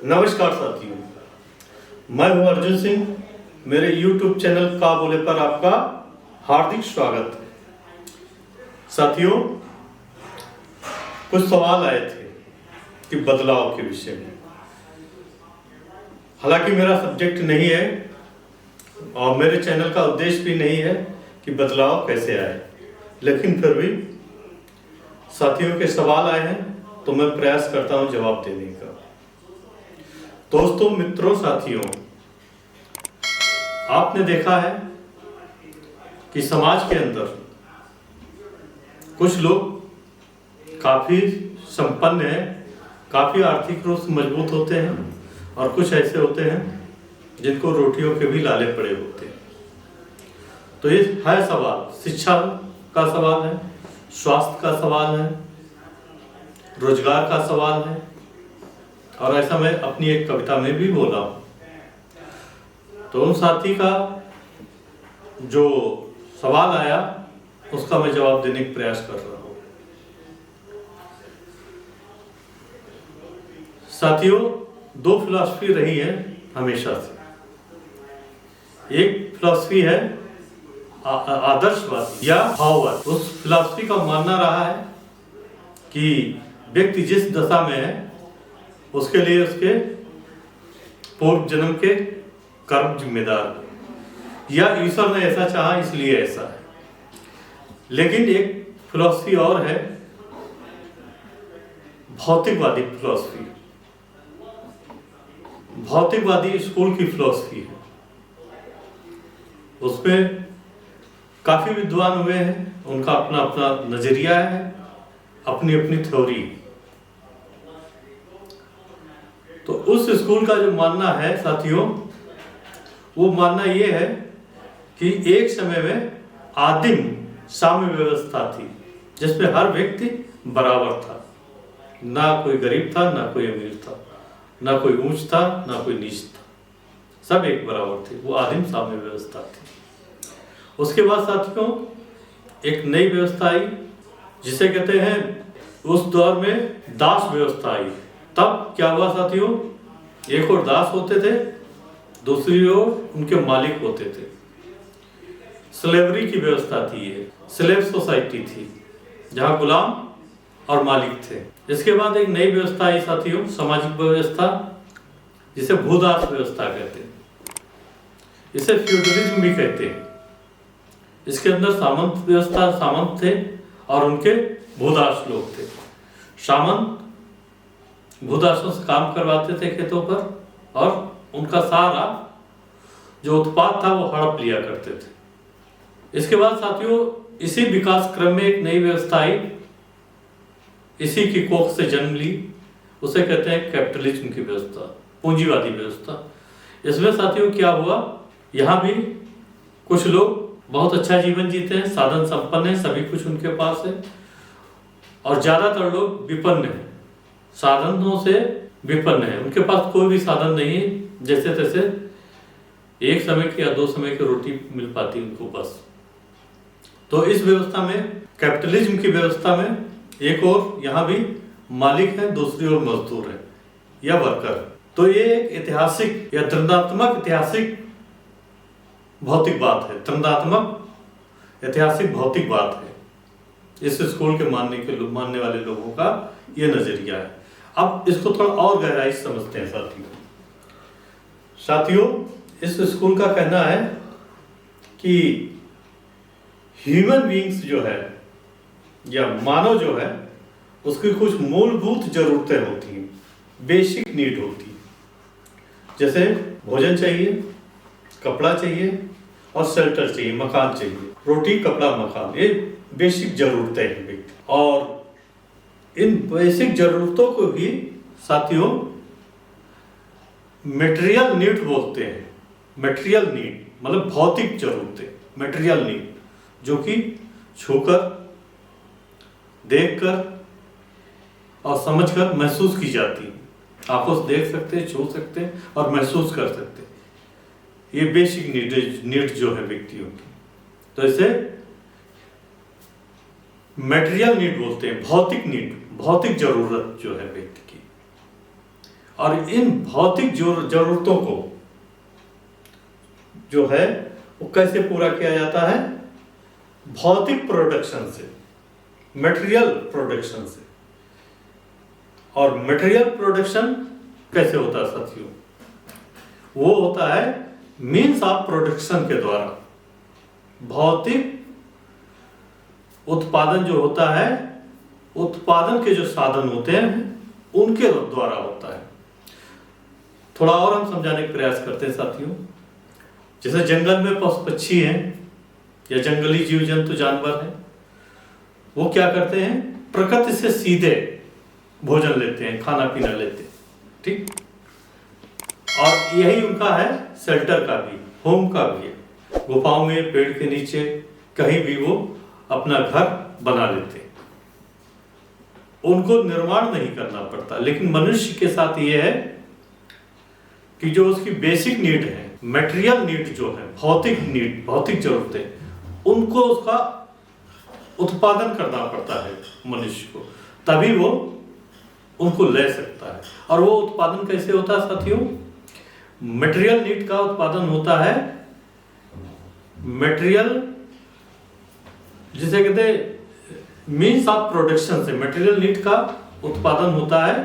नमस्कार साथियों, मैं हूं अर्जुन सिंह। मेरे YouTube चैनल का बोले पर आपका हार्दिक स्वागत है। साथियों, कुछ सवाल आए थे कि बदलाव के विषय में। हालांकि मेरा सब्जेक्ट नहीं है और मेरे चैनल का उद्देश्य भी नहीं है कि बदलाव कैसे आए, लेकिन फिर भी साथियों के सवाल आए हैं तो मैं प्रयास करता हूं जवाब देने का। दोस्तों, मित्रों, साथियों, आपने देखा है कि समाज के अंदर कुछ लोग काफी संपन्न हैं, काफी आर्थिक रूप से मजबूत होते हैं, और कुछ ऐसे होते हैं जिनको रोटियों के भी लाले पड़े होते हैं। तो ये है सवाल, शिक्षा का सवाल है, स्वास्थ्य का सवाल है, रोजगार का सवाल है, और ऐसा मैं अपनी एक कविता में भी बोला हूं। तो उन साथी का जो सवाल आया उसका मैं जवाब देने का प्रयास कर रहा हूं। साथियों, दो फिलॉसफी रही है हमेशा से। एक फिलॉसफी है आदर्शवाद या भाववाद। उस फिलॉसफी का मानना रहा है कि व्यक्ति जिस दशा में है उसके लिए उसके पूर्व जन्म के कर्म जिम्मेदार, या ईश्वर ने ऐसा चाहा इसलिए ऐसा है। लेकिन एक फिलॉसफी और है भौतिकवादी फिलॉसफी। भौतिकवादी स्कूल की फिलॉसफी है। उसमें काफी विद्वान हुए हैं, उनका अपना अपना नजरिया है, अपनी अपनी थ्योरी। तो उस स्कूल का जो मानना है साथियों, वो मानना ये है कि एक समय में आदिम साम्य व्यवस्था थी जिसमें हर व्यक्ति बराबर था। ना कोई गरीब था, ना कोई अमीर था, ना कोई ऊंच था, ना कोई नीच था, सब एक बराबर थे। वो आदिम साम्य व्यवस्था थी। उसके बाद साथियों एक नई व्यवस्था आई जिसे कहते हैं, उस दौर में दास व्यवस्था आई। तब क्या हुआ साथियों, एक और दास होते थे, दूसरी ओर उनके मालिक होते थे। स्लेवरी की व्यवस्था थी, ये स्लेव सोसाइटी थी जहां गुलाम और मालिक थे। इसके बाद एक नई व्यवस्था आई साथियों, सामाजिक व्यवस्था, जिसे भूदास व्यवस्था कहते हैं, इसे फ्यूडलिज्म भी कहते हैं। इसके अंदर सामंत व्यवस्था, सामंत थे और उनके भूदास लोग थे। सामंत भूदासों से काम करवाते थे खेतों पर, और उनका सारा जो उत्पाद था वो हड़प लिया करते थे। इसके बाद साथियों इसी विकास क्रम में एक नई व्यवस्था आई, इसी की कोख से जन्म ली, उसे कहते हैं कैपिटलिज्म की व्यवस्था, पूंजीवादी व्यवस्था। इसमें साथियों क्या हुआ, यहाँ भी कुछ लोग बहुत अच्छा जीवन जीते हैं, साधन संपन्न है, सभी कुछ उनके पास है, और ज्यादातर लोग विपन्न है, साधनों से विपन्न है, उनके पास कोई भी साधन नहीं है, जैसे तैसे एक समय की या दो समय की रोटी मिल पाती उनको बस। तो इस व्यवस्था में, कैपिटलिज्म की व्यवस्था में, एक और यहाँ भी मालिक है, दूसरी ओर मजदूर है या वर्कर। तो ये एक ऐतिहासिक या दृढ़ात्मक ऐतिहासिक भौतिक बात है, दृढ़ात्मक ऐतिहासिक भौतिक बात है। इस स्कूल के मानने वाले लोगों का ये नजरिया है। अब इसको थोड़ा और गहराई से समझते हैं साथियों, इस स्कूल का कहना है कि ह्यूमन बीइंग्स जो है या मानव जो है, उसकी कुछ मूलभूत जरूरतें होती हैं, बेसिक नीड होती है। जैसे भोजन चाहिए, कपड़ा चाहिए और शेल्टर चाहिए, मकान चाहिए। रोटी, कपड़ा, मकान, ये बेसिक जरूरतें हैं व्यक्ति। और इन बेसिक जरूरतों को भी साथियों मटेरियल नीड बोलते हैं। मटेरियल नीड मतलब भौतिक जरूरतें, मटेरियल नीड, जो कि छूकर, देखकर और समझकर महसूस की जाती है। आंखों से देख सकते हैं, छू सकते हैं और महसूस कर सकते हैं। ये बेसिक नीड जो है व्यक्तियों की, तो इसे मटेरियल नीड बोलते हैं, भौतिक नीड, भौतिक जरूरत जो है व्यक्ति की। और इन भौतिक जरूरतों को जो है वो कैसे पूरा किया जाता है? भौतिक प्रोडक्शन से, मटेरियल प्रोडक्शन से। और मटेरियल प्रोडक्शन कैसे होता है साथियों? वो होता है मीन्स ऑफ प्रोडक्शन के द्वारा। भौतिक उत्पादन जो होता है, उत्पादन के जो साधन होते हैं उनके द्वारा होता है। थोड़ा और हम समझाने का प्रयास करते हैं साथियों। जैसे जंगल में पशु पक्षी हैं या जंगली जीव जंतु जानवर हैं, वो क्या करते हैं? प्रकृति से सीधे भोजन लेते हैं, खाना पीना लेते हैं, ठीक। और यही उनका है शेल्टर का भी, होम का भी है। गुफाओं में, पेड़ के नीचे, कहीं भी वो अपना घर बना लेते हैं। उनको निर्माण नहीं करना पड़ता। लेकिन मनुष्य के साथ ये है कि जो उसकी बेसिक नीड है, मटेरियल नीड जो है, भौतिक नीड, भौतिक जरूरतें, उनको उसका उत्पादन करना पड़ता है मनुष्य को, तभी वो उनको ले सकता है। और वो उत्पादन कैसे होता है साथियों? मटेरियल नीड का उत्पादन होता है, मटेरियल जिसे कहते हैं मीन्स ऑफ प्रोडक्शन से। मटेरियल नीड का उत्पादन होता है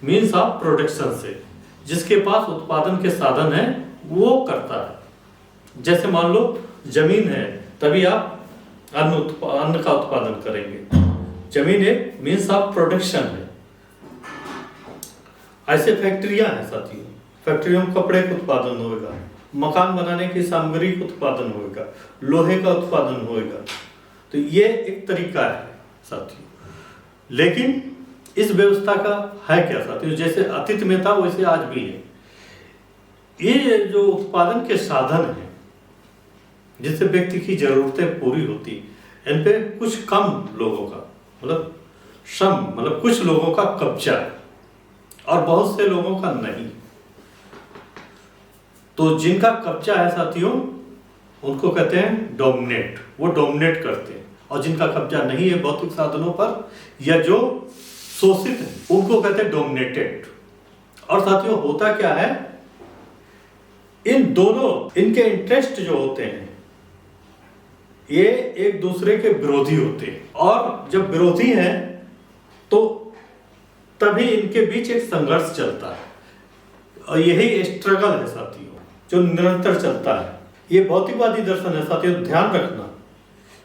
मीन्स ऑफ प्रोडक्शन से। जिसके पास उत्पादन के साधन है वो करता है। जैसे मान लो जमीन है, तभी आप अन्न का उत्पादन करेंगे। जमीन एक मीन्स ऑफ प्रोडक्शन है। ऐसे फैक्ट्रियां हैं साथियों, फैक्ट्रियों में कपड़े का उत्पादन होगा, मकान बनाने की सामग्री का उत्पादन होगा, लोहे का उत्पादन होगा। तो ये एक तरीका है साथियों। लेकिन इस व्यवस्था का है क्या साथियों? जैसे अतीत में था वैसे आज भी है। ये जो उत्पादन के साधन हैं जिससे व्यक्ति की जरूरतें पूरी होती, इन पे कुछ कम लोगों का मतलब कुछ लोगों का कब्जा है और बहुत से लोगों का नहीं। तो जिनका कब्जा है साथियों उनको कहते हैं डोमिनेट, वो डोमिनेट करते हैं। और जिनका कब्जा नहीं है भौतिक साधनों पर या जो शोषित है उनको कहते हैं डोमिनेटेड। और साथियों होता क्या है, इन दोनों इनके इंटरेस्ट जो होते हैं ये एक दूसरे के विरोधी होते हैं। और जब विरोधी हैं तो तभी इनके बीच एक संघर्ष चलता है। और यही स्ट्रगल है साथियों जो निरंतर चलता है। ये भौतिकवादी दर्शन है साथियों, ध्यान रखना।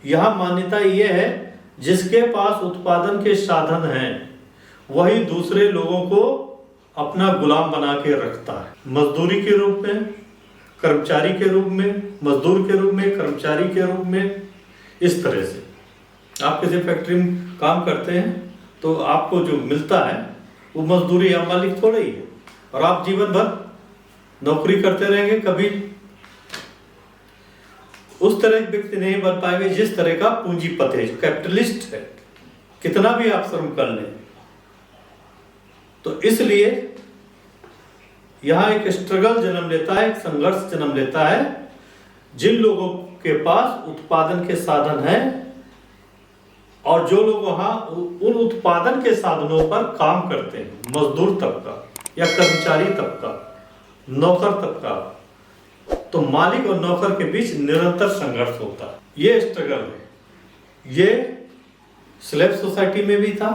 यह मान्यता ये है जिसके पास उत्पादन के साधन हैं वही दूसरे लोगों को अपना गुलाम बना के रखता है। मजदूरी के रूप में, कर्मचारी के रूप में, मजदूर के रूप में, कर्मचारी के रूप में। इस तरह से आप किसी फैक्ट्री में काम करते हैं तो आपको जो मिलता है वो मजदूरी या मालिक थोड़ा ही है। और आप जीवन भर नौकरी करते रहेंगे, कभी उस तरह के व्यक्ति नहीं बन पाएंगे जिस तरह का पूंजीपति है, जो कैपिटलिस्ट है। कितना भी आप श्रम कर लें। तो इसलिए यहां एक स्ट्रगल जन्म लेता है, एक संघर्ष जन्म लेता है। जिन लोगों के पास उत्पादन के साधन हैं और जो लोग वहां उन उत्पादन के साधनों पर काम करते हैं, मजदूर तबका या कर्मचारी तबका, नौकर तबका, तो मालिक और नौकर के बीच निरंतर संघर्ष होता है। ये स्ट्रगल है। ये स्लेव सोसाइटी में भी था,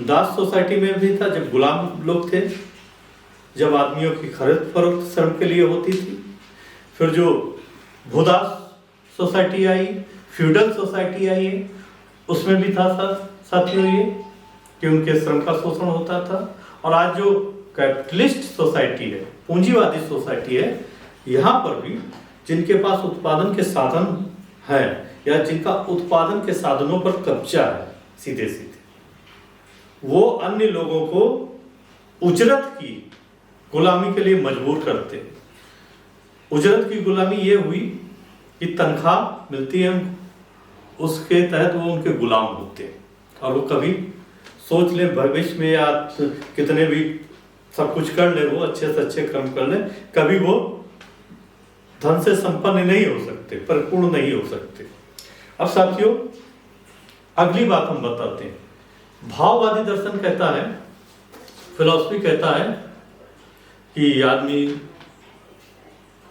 दास सोसाइटी में भी था, जब गुलाम लोग थे, जब आदमियों की खरीद फरोख्त श्रम के लिए होती थी। फिर जो भूदास सोसाइटी आई, फ्यूडल सोसाइटी आई है, उसमें भी था साथियों ये कि उनके श्रम का शोषण होता था। और आज जो कैपिटलिस्ट सोसाइटी है, पूंजीवादी सोसाइटी है, यहाँ पर भी जिनके पास उत्पादन के साधन हैं या जिनका उत्पादन के साधनों पर कब्जा है सीधे सीधे, वो अन्य लोगों को उजरत की गुलामी के लिए मजबूर करते हैं। उजरत की गुलामी ये हुई कि तनख्वाह मिलती है, उसके तहत वो उनके गुलाम होते हैं। और वो कभी सोच ले भविष्य में या कितने भी सब कुछ कर ले, वो अच्छे से अच्छे कर्म कर ले, कभी वो धन से संपन्न नहीं हो सकते, परिपूर्ण नहीं हो सकते। अब साथियों अगली बात हम बताते हैं। भाववादी दर्शन कहता है, फिलॉसफी कहता है कि आदमी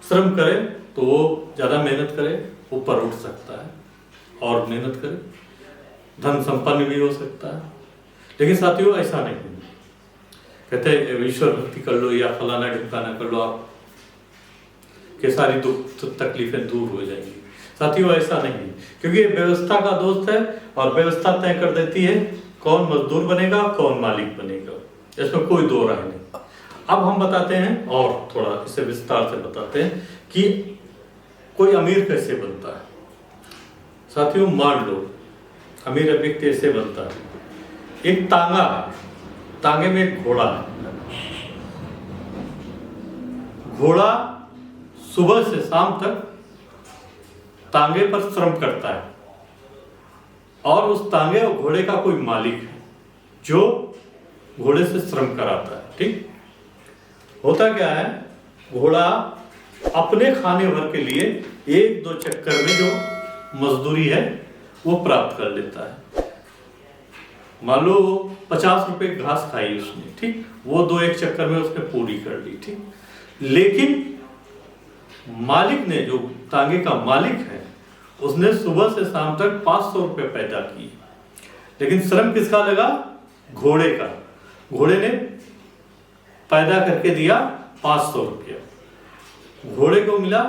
श्रम करे तो वो ज़्यादा मेहनत करे, ऊपर उठ सकता है और मेहनत करे, धन संपन्न भी हो सकता है। लेकिन साथियों ऐसा नहीं, कहते हैं ईश्वर भक्ति कर लो या फलाना ढिमकाना कर लो, आप के सारी दुख तकलीफें दूर हो जाएंगी। साथियों ऐसा नहीं है, क्योंकि ये व्यवस्था का दोस्त है और व्यवस्था तय कर देती है कौन मजदूर बनेगा कौन मालिक बनेगा, इसमें कोई दो राय नहीं। अब हम बताते हैं और थोड़ा इसे विस्तार से बताते हैं कि कोई अमीर कैसे बनता है। साथियों मान लो अमीर व्यक्ति ऐसे बनता है, एक तांगा है, तांगे में एक घोड़ा है, घोड़ा सुबह से शाम तक तांगे पर श्रम करता है और उस तांगे और घोड़े का कोई मालिक है जो घोड़े से श्रम कराता है। ठीक होता क्या है, घोड़ा अपने खाने भर के लिए एक दो चक्कर में जो मजदूरी है वो प्राप्त कर लेता है। मान लो 50 रुपए घास खाई उसने, ठीक, वो दो एक चक्कर में उसने पूरी कर ली, ठीक। लेकिन मालिक ने, जो तांगे का मालिक है, उसने सुबह से शाम तक 500 रुपए पैदा किए, लेकिन श्रम किसका लगा? घोड़े का। घोड़े ने पैदा करके दिया 500 रुपया, घोड़े को मिला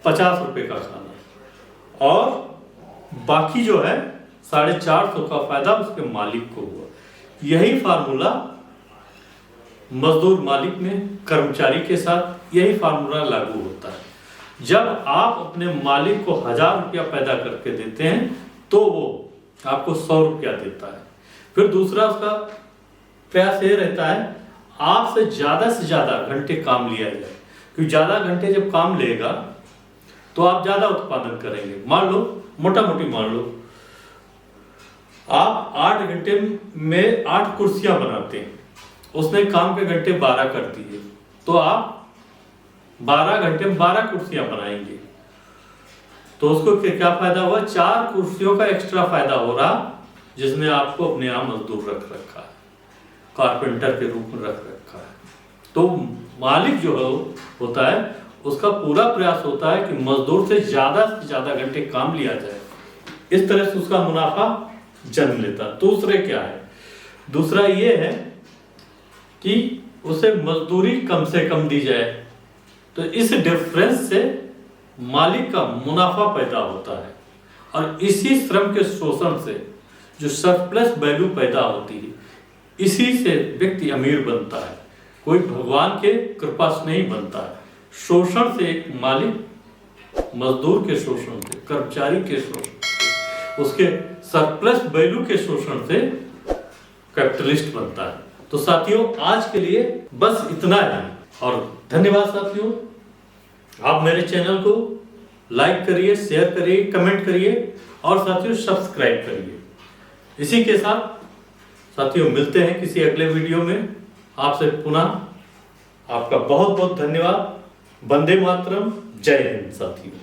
50 रुपए का खाना और बाकी जो है 450 का फायदा उसके मालिक को हुआ। यही फार्मूला मजदूर मालिक में कर्मचारी के साथ यही फार्मूला लागू होता है। जब आप अपने मालिक को 1000 रुपया पैदा करके देते हैं तो वो आपको 100 रुपया देता है। फिर दूसरा उसका प्रयास ये रहता है आपसे से ज्यादा घंटे काम लिया जाए, क्योंकि ज्यादा घंटे जब काम लेगा तो आप ज्यादा उत्पादन करेंगे। मान लो मोटा मोटी मान लो आप 8 घंटे में 8 कुर्सियां बनाते हैं, उसने काम के घंटे 12 कर दिए, तो आप 12 घंटे में 12 कुर्सियां बनाएंगे, तो उसको क्या फायदा हुआ? 4 कुर्सियों का एक्स्ट्रा फायदा हो रहा, जिसने आपको अपने यहाँ मजदूर रख रखा है, कारपेंटर के रूप में रख रखा है। तो मालिक जो होता है उसका पूरा प्रयास होता है कि मजदूर से ज्यादा घंटे काम लिया जाए, इस तरह से उसका मुनाफा जन्म लेता। दूसरे क्या है? दूसरा ये है कि उसे मजदूरी कम से कम दी जाए, तो इस डिफरेंस से मालिक का मुनाफा पैदा होता है और इसी श्रम के शोषण से जो सरप्लस वैल्यू पैदा होती है, इसी से व्यक्ति अमीर बनता है। कोई भगवान के कृपा से नहीं बनता है, शोषण से एक मालिक मजदूर के शोषण से, कर्मचारी के शोषण से, उसके सरप्लस वैल्यू के शोषण से कैपिटलिस्ट बनता है। तो साथियों आज के लिए बस इतना ही और धन्यवाद साथियों। आप मेरे चैनल को लाइक करिए, शेयर करिए, कमेंट करिए और साथियों सब्सक्राइब करिए। इसी के साथ साथियों मिलते हैं किसी अगले वीडियो में आपसे पुनः। आपका बहुत बहुत धन्यवाद। वंदे मातरम, जय हिंद साथियों।